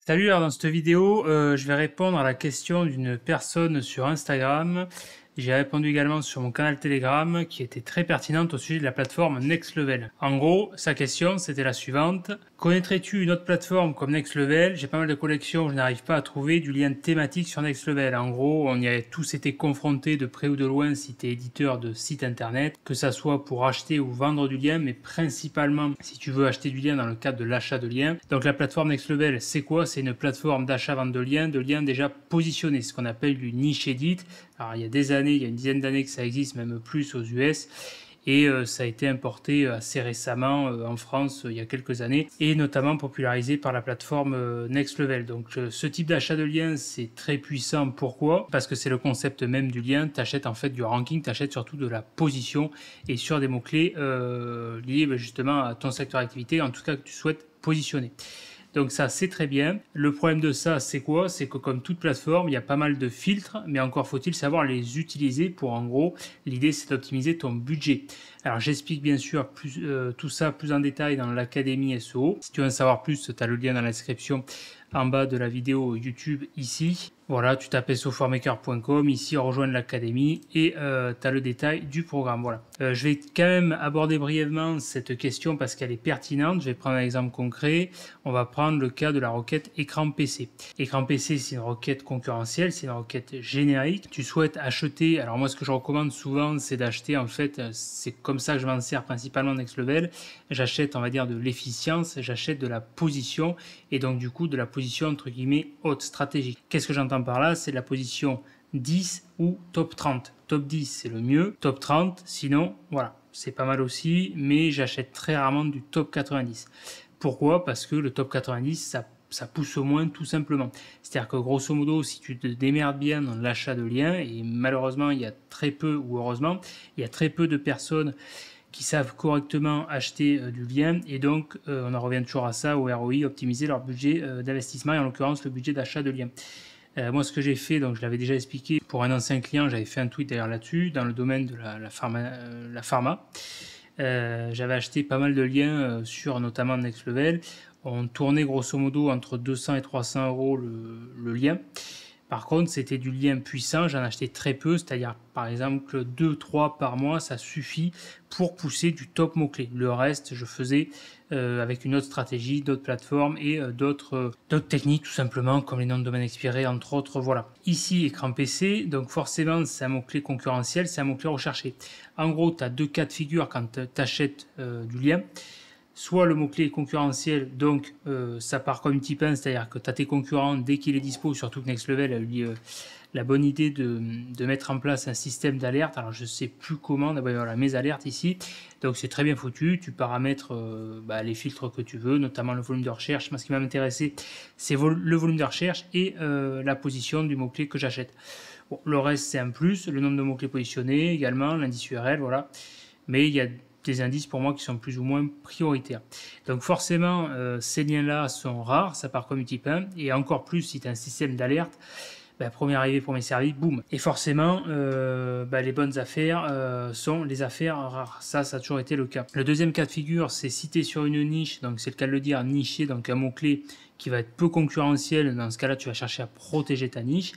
Salut, alors dans cette vidéo, je vais répondre à la question d'une personne sur Instagram. J'ai répondu également sur mon canal Telegram qui était très pertinente au sujet de la plateforme Next Level. En gros, sa question c'était la suivante. Connaîtrais-tu une autre plateforme comme Next Level? J'ai pas mal de collections, je n'arrive pas à trouver du lien thématique sur Next Level. En gros, on y a tous été confrontés de près ou de loin si tu es éditeur de site internet, que ça soit pour acheter ou vendre du lien, mais principalement si tu veux acheter du lien dans le cadre de l'achat de liens. Donc la plateforme Next Level, c'est quoi? C'est une plateforme d'achat-vente de liens déjà positionnés, ce qu'on appelle du niche edit. Alors il y a des années, il y a une dizaine d'années que ça existe, même plus aux US. Et ça a été importé assez récemment en France il y a quelques années et notamment popularisé par la plateforme Next Level. Donc ce type d'achat de liens c'est très puissant. Pourquoi? Parce que c'est le concept même du lien. Tu achètes en fait du ranking, tu achètes surtout de la position et sur des mots-clés liés justement à ton secteur d'activité, en tout cas que tu souhaites positionner. Donc ça, c'est très bien. Le problème de ça, c'est quoi? C'est que comme toute plateforme, il y a pas mal de filtres, mais encore faut-il savoir les utiliser pour, en gros, l'idée, c'est d'optimiser ton budget. Alors j'explique bien sûr tout ça plus en détail dans l'Académie SEO. Si tu veux en savoir plus, tu as le lien dans la description en bas de la vidéo YouTube ici. Voilà, tu tapes soformaker.com, ici rejoindre l'académie et tu as le détail du programme. Voilà. Je vais quand même aborder brièvement cette question parce qu'elle est pertinente. Je vais prendre un exemple concret. On va prendre le cas de la requête écran PC. Écran PC, c'est une requête concurrentielle, c'est une requête générique. Tu souhaites acheter, alors moi ce que je recommande souvent, c'est d'acheter en fait, c'est comme ça que je m'en sers principalement Next Level. J'achète, on va dire, de l'efficience, j'achète de la position et donc du coup de la position entre guillemets haute, stratégique. Qu'est-ce que j'entends par là? C'est la position 10 ou top 30. Top 10 c'est le mieux, top 30 sinon voilà, c'est pas mal aussi, mais j'achète très rarement du top 90. Pourquoi? Parce que le top 90 ça pousse au moins tout simplement. C'est-à-dire que grosso modo, si tu te démerdes bien dans l'achat de liens, et malheureusement il y a très peu, ou heureusement, il y a très peu de personnes qui savent correctement acheter du lien, et donc on en revient toujours à ça, au ROI, optimiser leur budget d'investissement, et en l'occurrence le budget d'achat de liens. Moi, ce que j'ai fait, donc je l'avais déjà expliqué pour un ancien client, j'avais fait un tweet d'ailleurs là-dessus, dans le domaine de la pharma. J'avais acheté pas mal de liens sur notamment Next Level. On tournait grosso modo entre 200 et 300 euros le lien. Par contre, c'était du lien puissant, j'en achetais très peu, c'est-à-dire par exemple 2-3 par mois, ça suffit pour pousser du top mot-clé. Le reste, je faisais avec une autre stratégie, d'autres plateformes et d'autres techniques tout simplement, comme les noms de domaine expirés, entre autres. Voilà. Ici, écran PC, donc forcément, c'est un mot-clé concurrentiel, c'est un mot-clé recherché. En gros, tu as deux cas de figure quand tu achètes du lien. Soit le mot-clé est concurrentiel, donc ça part comme petit pain, c'est-à-dire que tu as tes concurrents dès qu'il est dispo, surtout que Next Level a eu la bonne idée de mettre en place un système d'alerte. Alors je ne sais plus comment, voilà, mes alertes ici, donc c'est très bien foutu, tu paramètres les filtres que tu veux, notamment le volume de recherche. Moi ce qui m'a intéressé, c'est le volume de recherche et la position du mot-clé que j'achète. Bon, le reste c'est un plus, le nombre de mots-clés positionnés également, l'indice URL, voilà, mais il y a des indices pour moi qui sont plus ou moins prioritaires. Donc forcément, ces liens-là sont rares, ça part comme petit pain, et encore plus si tu as un système d'alerte, premier arrivé, premier servi, boum. Et forcément, les bonnes affaires sont les affaires rares. Ça a toujours été le cas. Le deuxième cas de figure, c'est si tu es sur une niche, donc c'est le cas de le dire, niché, donc un mot-clé qui va être peu concurrentiel. Dans ce cas-là, tu vas chercher à protéger ta niche.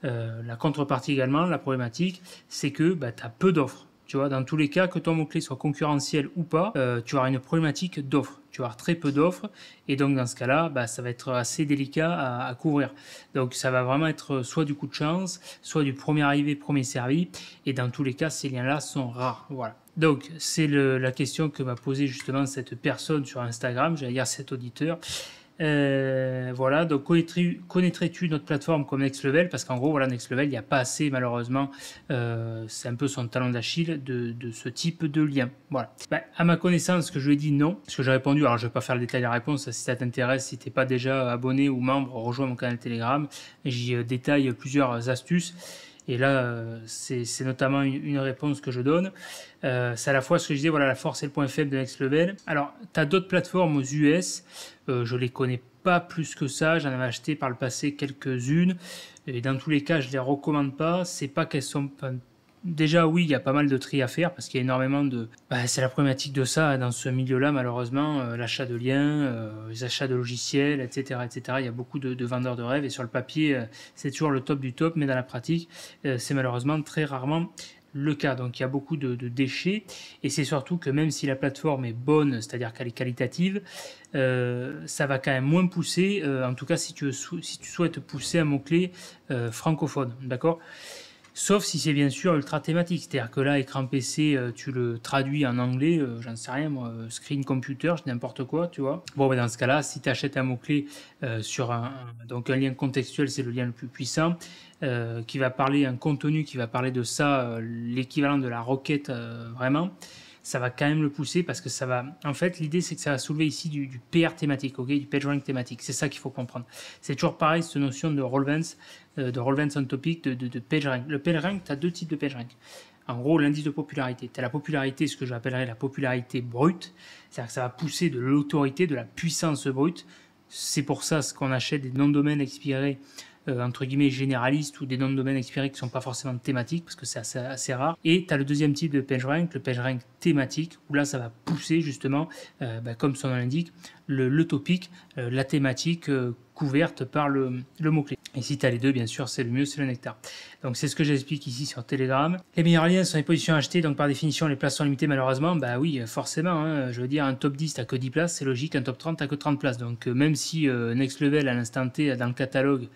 La contrepartie également, la problématique, c'est que tu as peu d'offres. Tu vois, dans tous les cas, que ton mot-clé soit concurrentiel ou pas, tu auras une problématique d'offres. Tu auras très peu d'offres et donc dans ce cas-là, ça va être assez délicat à couvrir. Donc ça va vraiment être soit du coup de chance, soit du premier arrivé, premier servi. Et dans tous les cas, ces liens-là sont rares. Voilà. Donc c'est la question que m'a posée justement cette personne sur Instagram, j'allais dire cet auditeur. Voilà, donc connaîtrais-tu notre plateforme comme Next Level? Parce qu'en gros, voilà, Next Level, il n'y a pas assez, malheureusement, c'est un peu son talon d'Achille de ce type de lien. Voilà. À ma connaissance, ce que je lui ai dit non, ce que j'ai répondu, alors je ne vais pas faire le détail de la réponse, si ça t'intéresse, si tu n'es pas déjà abonné ou membre, rejoins mon canal Telegram, j'y détaille plusieurs astuces. Et là, c'est notamment une réponse que je donne. C'est à la fois ce que je disais, voilà, la force et le point faible de Next Level. Alors, tu as d'autres plateformes aux US, je les connais pas plus que ça, j'en avais acheté par le passé quelques-unes, et dans tous les cas, je les recommande pas. C'est pas qu'elles sont déjà, oui, il y a pas mal de tri à faire parce qu'il y a énormément de... c'est la problématique de ça dans ce milieu-là, malheureusement, l'achat de liens, les achats de logiciels, etc., etc. Il y a beaucoup de vendeurs de rêves et sur le papier, c'est toujours le top du top, mais dans la pratique, c'est malheureusement très rarement le cas. Donc il y a beaucoup de déchets et c'est surtout que même si la plateforme est bonne, c'est-à-dire qu'elle est qualitative, ça va quand même moins pousser, en tout cas si tu souhaites pousser un mot-clé francophone, d'accord? Sauf si c'est bien sûr ultra thématique, c'est-à-dire que là, écran PC, tu le traduis en anglais, j'en sais rien moi, screen computer, n'importe quoi, tu vois. Bon, dans ce cas-là, si tu achètes un mot-clé sur donc un lien contextuel, c'est le lien le plus puissant, qui va parler, un contenu qui va parler de ça, l'équivalent de la requête vraiment, ça va quand même le pousser parce que ça va... En fait, l'idée, c'est que ça va soulever ici du PR thématique, ok, du PageRank thématique. C'est ça qu'il faut comprendre. C'est toujours pareil, cette notion de relevance on topic, de PageRank. Le PageRank, tu as deux types de PageRank. En gros, l'indice de popularité. Tu as la popularité, ce que j'appellerais la popularité brute. C'est-à-dire que ça va pousser de l'autorité, de la puissance brute. C'est pour ça ce qu'on achète des noms de domaine expirés entre guillemets généralistes ou des noms de domaine expirés qui ne sont pas forcément thématiques parce que c'est assez rare. Et tu as le deuxième type de PageRank, le PageRank thématique, où là ça va pousser justement, comme son nom l'indique, le topic, la thématique couverte par le mot-clé. Et si tu as les deux, bien sûr, c'est le mieux, c'est le nectar. Donc c'est ce que j'explique ici sur Telegram. Les meilleurs liens sont les positions achetées, donc par définition les places sont limitées malheureusement. Bah oui, forcément, hein, je veux dire un top 10 t'as que 10 places, c'est logique, un top 30 t'as que 30 places. Donc même si Next Level à l'instant T dans le catalogue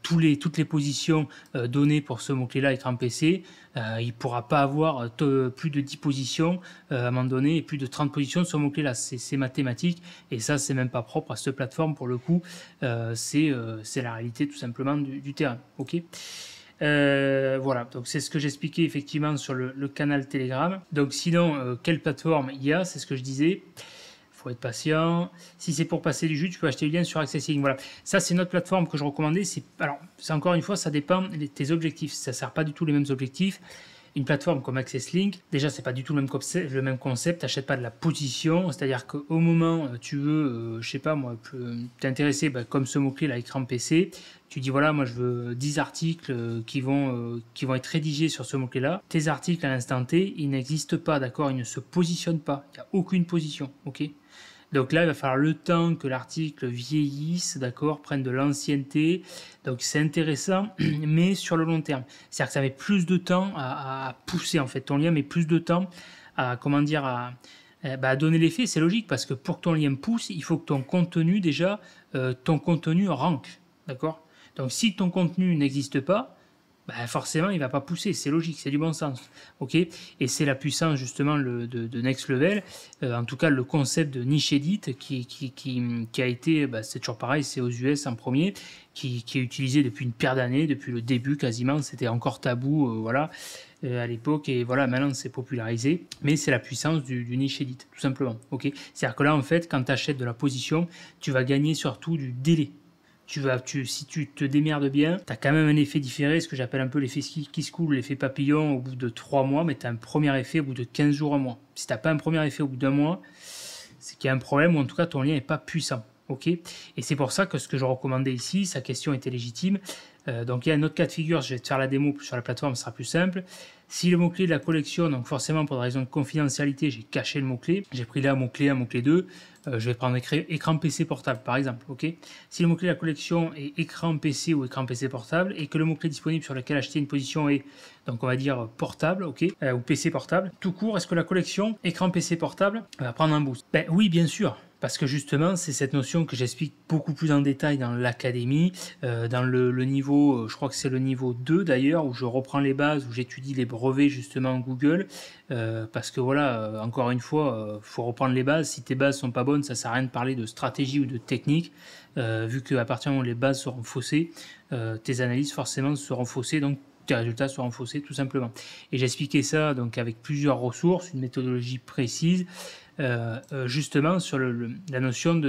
toutes les positions données pour ce mot-clé là écran PC, il ne pourra pas avoir plus de 10 positions à un moment donné et plus de 30 positions sur ce mot-clé là. C'est mathématique et ça c'est même pas propre à cette plateforme pour le coup. C'est la réalité tout simplement du terrain. Ok. Voilà, donc c'est ce que j'expliquais effectivement sur le canal Telegram. Donc sinon, quelle plateforme il y a, c'est ce que je disais. Il faut être patient. Si c'est pour passer du jus, tu peux acheter le lien sur Accessing. Voilà, ça c'est notre plateforme que je recommandais. Alors, c'est encore une fois, ça dépend de tes objectifs. Ça ne sert pas du tout les mêmes objectifs. Une plateforme comme AccessLink, déjà c'est pas du tout le même concept, t'achètes pas de la position, c'est-à-dire qu'au moment tu veux, je sais pas moi, t'intéresser comme ce mot-clé là, écran PC, tu dis voilà moi je veux 10 articles qui vont être rédigés sur ce mot-clé là, tes articles à l'instant T, ils n'existent pas, d'accord, ils ne se positionnent pas, il n'y a aucune position, ok. Donc là, il va falloir le temps que l'article vieillisse, d'accord, prenne de l'ancienneté. Donc c'est intéressant, mais sur le long terme. C'est-à-dire que ça met plus de temps à pousser, en fait. Ton lien met plus de temps à, comment dire, à donner l'effet. C'est logique, parce que pour que ton lien pousse, il faut que ton contenu, déjà, ton contenu rank, d'accord. Donc si ton contenu n'existe pas, forcément, il ne va pas pousser, c'est logique, c'est du bon sens. Ok. Et c'est la puissance justement de Next Level, en tout cas le concept de niche edit qui a été, c'est toujours pareil, c'est aux US en premier, qui est utilisé depuis une paire d'années, depuis le début quasiment, c'était encore tabou, voilà, à l'époque, et voilà, maintenant c'est popularisé, mais c'est la puissance du niche edit, tout simplement. Ok. C'est-à-dire que là, en fait, quand tu achètes de la position, tu vas gagner surtout du délai. Si tu te démerdes bien, tu as quand même un effet différé, ce que j'appelle un peu l'effet qui se coule, l'effet papillon au bout de 3 mois, mais tu as un premier effet au bout de 15 jours, un mois. Si tu n'as pas un premier effet au bout d'un mois, c'est qu'il y a un problème, ou en tout cas ton lien n'est pas puissant. Ok. Et c'est pour ça que ce que je recommandais ici, sa question était légitime. Donc il y a un autre cas de figure, je vais te faire la démo sur la plateforme, ce sera plus simple. Si le mot-clé de la collection, donc forcément pour des raisons de confidentialité, j'ai caché le mot-clé, j'ai pris là mot-clé 1, mot-clé 2, je vais prendre écran PC portable par exemple. Okay, si le mot-clé de la collection est écran PC ou écran PC portable et que le mot-clé disponible sur lequel acheter une position est, donc on va dire portable, ou PC portable, tout court, est-ce que la collection écran PC portable va prendre un boost? Oui, bien sûr. Parce que justement, c'est cette notion que j'explique beaucoup plus en détail dans l'académie, dans le niveau, je crois que c'est le niveau 2 d'ailleurs, où je reprends les bases, où j'étudie les brevets justement en Google, parce que voilà, encore une fois, faut reprendre les bases. Si tes bases sont pas bonnes, ça sert à rien de parler de stratégie ou de technique, vu qu'à partir du moment où les bases seront faussées, tes analyses forcément seront faussées, donc tes résultats seront faussés tout simplement. Et j'expliquais ça donc avec plusieurs ressources, une méthodologie précise, justement sur la notion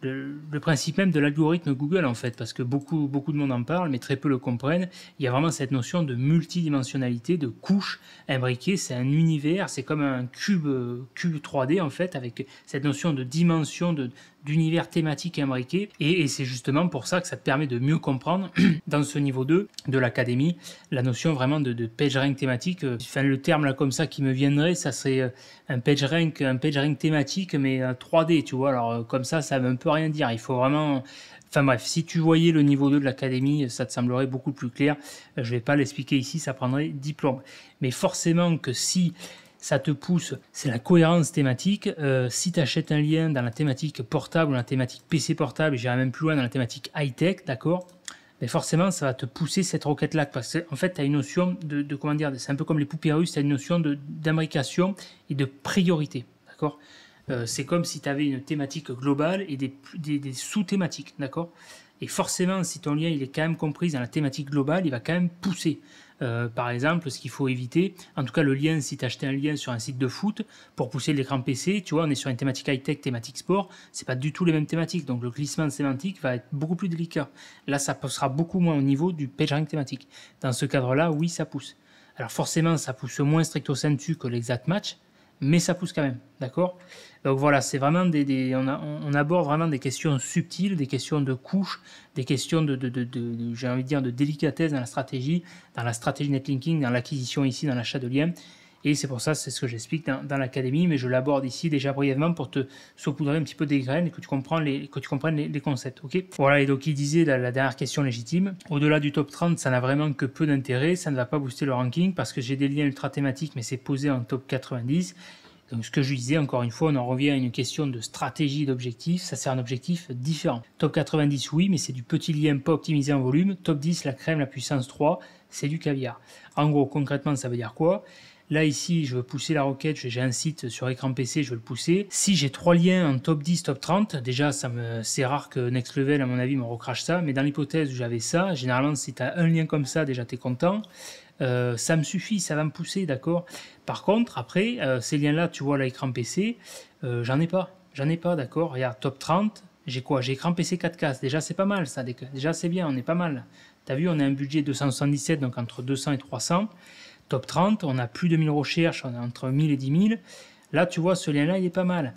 le principe même de l'algorithme Google en fait, parce que beaucoup de monde en parle, mais très peu le comprennent. Il y a vraiment cette notion de multidimensionnalité, de couches imbriquées, c'est un univers, c'est comme un cube 3D en fait, avec cette notion de dimension, d'univers thématique imbriqué. Et c'est justement pour ça que ça te permet de mieux comprendre dans ce niveau 2 de l'académie la notion vraiment de PageRank thématique. Enfin, le terme là comme ça qui me viendrait, ça serait un PageRank thématique mais 3D, tu vois. Alors comme ça veut un peu rien dire. Il faut vraiment... Enfin bref, si tu voyais le niveau 2 de l'académie, ça te semblerait beaucoup plus clair. Je ne vais pas l'expliquer ici, ça prendrait 10 plombs. Mais forcément que si ça te pousse, c'est la cohérence thématique. Si tu achètes un lien dans la thématique portable ou dans la thématique PC portable, j'irai même plus loin dans la thématique high-tech, d'accord ? Mais forcément, ça va te pousser cette requête-là. Parce qu'en fait, tu as une notion de comment dire, c'est un peu comme les poupées russes, tu as une notion d'imbrication et de priorité, d'accord ? C'est comme si tu avais une thématique globale et des sous-thématiques, d'accord ? Et forcément, si ton lien il est quand même compris dans la thématique globale, il va quand même pousser. Par exemple, ce qu'il faut éviter, en tout cas le lien, si tu as acheté un lien sur un site de foot, pour pousser l'écran PC, tu vois, on est sur une thématique high-tech, thématique sport, c'est pas du tout les mêmes thématiques, donc le glissement sémantique va être beaucoup plus délicat. Là, ça passera beaucoup moins au niveau du PageRank thématique. Dans ce cadre-là, oui, ça pousse. Alors forcément, ça pousse moins stricto sensu que l'exact match, mais ça pousse quand même, d'accord ? Donc voilà, c'est vraiment on aborde vraiment des questions subtiles, des questions de couches, des questions j'ai envie de dire, de délicatesse dans la stratégie netlinking, dans l'acquisition ici, dans l'achat de liens. Et c'est pour ça, c'est ce que j'explique dans l'académie, mais je l'aborde ici déjà brièvement pour te saupoudrer un petit peu des graines et que tu comprennes les concepts. Okay, voilà, et donc il disait la dernière question légitime, au-delà du top 30, ça n'a vraiment que peu d'intérêt, ça ne va pas booster le ranking parce que j'ai des liens ultra thématiques, mais c'est posé en top 90. Donc ce que je disais, encore une fois, on en revient à une question de stratégie et d'objectif, ça sert un objectif différent. Top 90, oui, mais c'est du petit lien pas optimisé en volume. Top 10, la crème, la puissance 3, c'est du caviar. En gros, concrètement, ça veut dire quoi ? Là, ici, je veux pousser la requête, j'ai un site sur écran PC, je veux le pousser. Si j'ai 3 liens en top 10, top 30, déjà, c'est rare que Next Level, à mon avis, me recrache ça, mais dans l'hypothèse où j'avais ça, généralement, si tu as un lien comme ça, déjà, tu es content. Ça me suffit, ça va me pousser, d'accord. Par contre, après, ces liens-là, tu vois, à l'écran PC, j'en ai pas, d'accord. Regarde, top 30, j'ai quoi ? J'ai écran PC 4K, déjà, c'est pas mal, ça, déjà, c'est bien, on est pas mal. T'as vu, on a un budget 277, donc entre 200 et 300. Top 30, on a plus de 1000 recherches, on est entre 1000 et 10 000. Là, tu vois, ce lien-là, il est pas mal.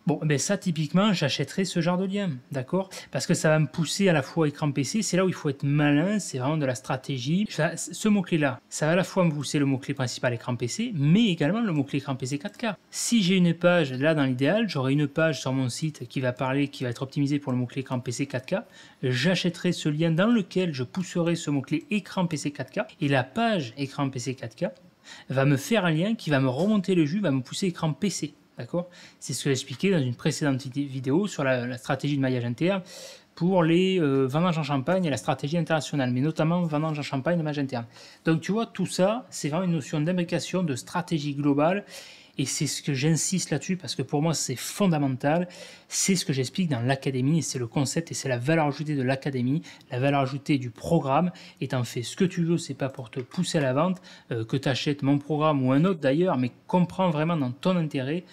Bon, ben ça, typiquement, j'achèterai ce genre de lien, d'accord ? Parce que ça va me pousser à la fois écran PC, c'est là où il faut être malin, c'est vraiment de la stratégie. Ce mot-clé-là, ça va à la fois me pousser le mot-clé principal écran PC, mais également le mot-clé écran PC 4K. Si j'ai une page, là, dans l'idéal, j'aurai une page sur mon site qui va être optimisée pour le mot-clé écran PC 4K, j'achèterai ce lien dans lequel je pousserai ce mot-clé écran PC 4K, et la page écran PC 4K va me faire un lien qui va me remonter le jus, va me pousser écran PC. D'accord ? C'est ce que j'ai expliqué dans une précédente vidéo sur la stratégie de maillage interne pour les vendanges en Champagne et la stratégie internationale, mais notamment vendanges en Champagne et maillage interne. Donc tu vois, tout ça, c'est vraiment une notion d'imbrication, de stratégie globale, et c'est ce que j'insiste là-dessus parce que pour moi c'est fondamental, c'est ce que j'explique dans l'académie et c'est le concept et c'est la valeur ajoutée de l'académie, la valeur ajoutée du programme, et t'en fais ce que tu veux, c'est pas pour te pousser à la vente, que tu achètes mon programme ou un autre d'ailleurs, mais comprends vraiment dans ton intérêt,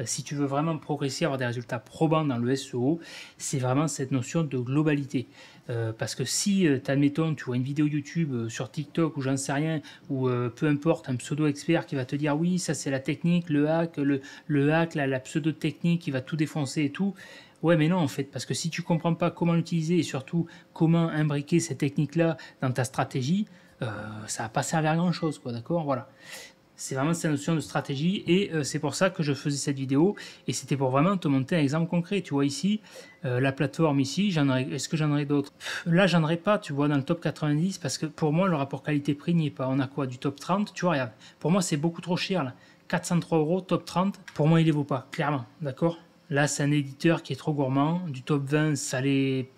si tu veux vraiment progresser, avoir des résultats probants dans le SEO, c'est vraiment cette notion de globalité. Parce que si, admettons, tu vois une vidéo YouTube sur TikTok ou j'en sais rien, ou peu importe, un pseudo-expert qui va te dire oui, ça c'est la technique, le hack, la pseudo-technique qui va tout défoncer et tout. Ouais, mais non, en fait, parce que si tu comprends pas comment l'utiliser et surtout comment imbriquer cette technique-là dans ta stratégie, ça va pas servir à grand-chose, quoi, d'accord ? Voilà. C'est vraiment cette notion de stratégie et c'est pour ça que je faisais cette vidéo et c'était pour vraiment te montrer un exemple concret. Tu vois ici, la plateforme ici, est-ce que j'en aurais d'autres ? Là, j'en aurais pas, tu vois, dans le top 90 parce que pour moi, le rapport qualité-prix n'y est pas. On a quoi ? Du top 30, tu vois, regarde, pour moi, c'est beaucoup trop cher là. 403 €, top 30, pour moi, il les vaut pas, clairement, d'accord ? Là, c'est un éditeur qui est trop gourmand. Du top 20, ça les...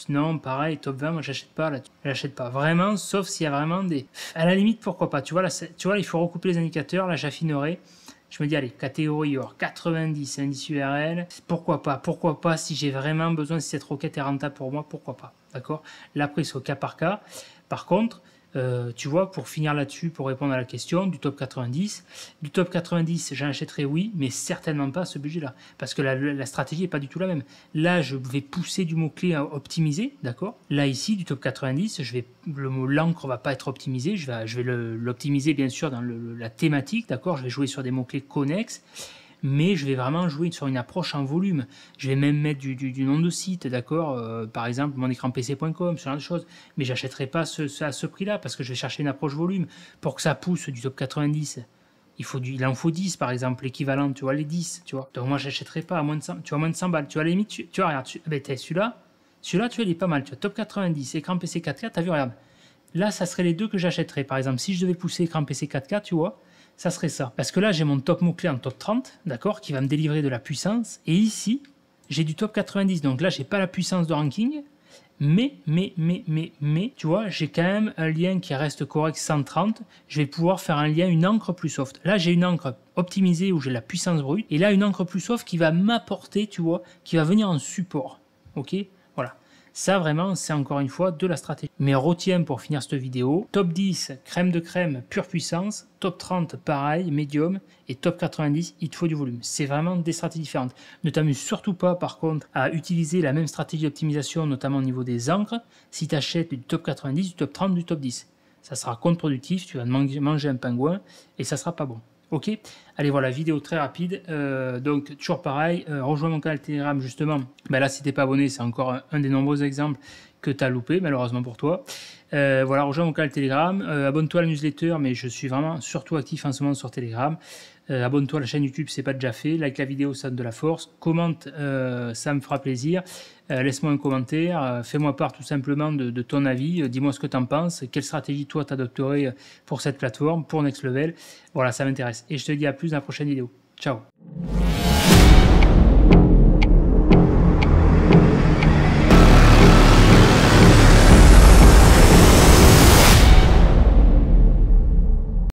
non, pareil, top 20, moi, j'achète pas. Là, j'achète pas. Vraiment, sauf s'il y a vraiment des... À la limite, pourquoi pas. Tu vois, là, il faut recouper les indicateurs. Là, j'affinerai. Je me dis, allez, catégorie or, 90, indice URL. Pourquoi pas ? Pourquoi pas si j'ai vraiment besoin, si cette requête est rentable pour moi, pourquoi pas ? D'accord ? Là, après, c'est au cas par cas. Par contre... tu vois, pour finir là-dessus, pour répondre à la question, du top 90, j'en achèterai oui, mais certainement pas à ce budget-là, parce que la stratégie n'est pas du tout la même. Là, je vais pousser du mot-clé à optimiser, d'accord ? Là, ici, du top 90, le mot l'encre va pas être optimisé, je vais l'optimiser bien sûr dans la thématique, d'accord ? Je vais jouer sur des mots-clés connexes. mais je vais vraiment jouer sur une approche en volume. Je vais même mettre du nom de site, d'accord, par exemple monécranpc.com, ce genre de choses, mais j'achèterai pas à ce prix-là parce que je vais chercher une approche volume pour que ça pousse du top 90. Il en faut 10 par exemple, l'équivalent, tu vois, les 10, tu vois. Donc moi, j'achèterai pas à moins de 100, tu vois, moins de 100 balles. Tu vois, à la limite, tu vois, regarde, celui-là, tu vois, il est pas mal, tu vois, top 90, écran PC 4K, t'as vu, regarde. Là, ça serait les deux que j'achèterais. Par exemple, si je devais pousser écran PC 4K, tu vois, ça serait ça. Parce que là, j'ai mon top mot-clé en top 30, d'accord, qui va me délivrer de la puissance. Et ici, j'ai du top 90. Donc là, j'ai pas la puissance de ranking. Mais, tu vois, j'ai quand même un lien qui reste correct 130. Je vais pouvoir faire un lien, une encre plus soft. Là, j'ai une encre optimisée où j'ai la puissance brute. Et là, une encre plus soft qui va m'apporter, tu vois, qui va venir en support. Ok, voilà. Ça, vraiment, c'est encore une fois de la stratégie. Mais retiens pour finir cette vidéo, top 10, crème de crème, pure puissance, top 30, pareil, médium, et top 90, il te faut du volume. C'est vraiment des stratégies différentes. Ne t'amuse surtout pas, par contre, à utiliser la même stratégie d'optimisation, notamment au niveau des encres, si tu achètes du top 90, du top 30, du top 10. Ça sera contre-productif, tu vas manger un pingouin, et ça sera pas bon. Ok, allez voilà, vidéo très rapide, donc toujours pareil, rejoins mon canal Telegram justement, là si t'es pas abonné c'est encore un des nombreux exemples que tu as loupé malheureusement pour toi, voilà, rejoins mon canal Telegram, abonne-toi à la newsletter, mais je suis vraiment surtout actif en ce moment sur Telegram, abonne-toi à la chaîne YouTube si c'est pas déjà fait, like la vidéo, ça donne de la force, commente, ça me fera plaisir, laisse-moi un commentaire, fais-moi part tout simplement de ton avis, dis-moi ce que tu en penses, quelle stratégie toi t'adopterais pour cette plateforme, pour Next Level, voilà, ça m'intéresse. Et je te dis à plus dans la prochaine vidéo. Ciao.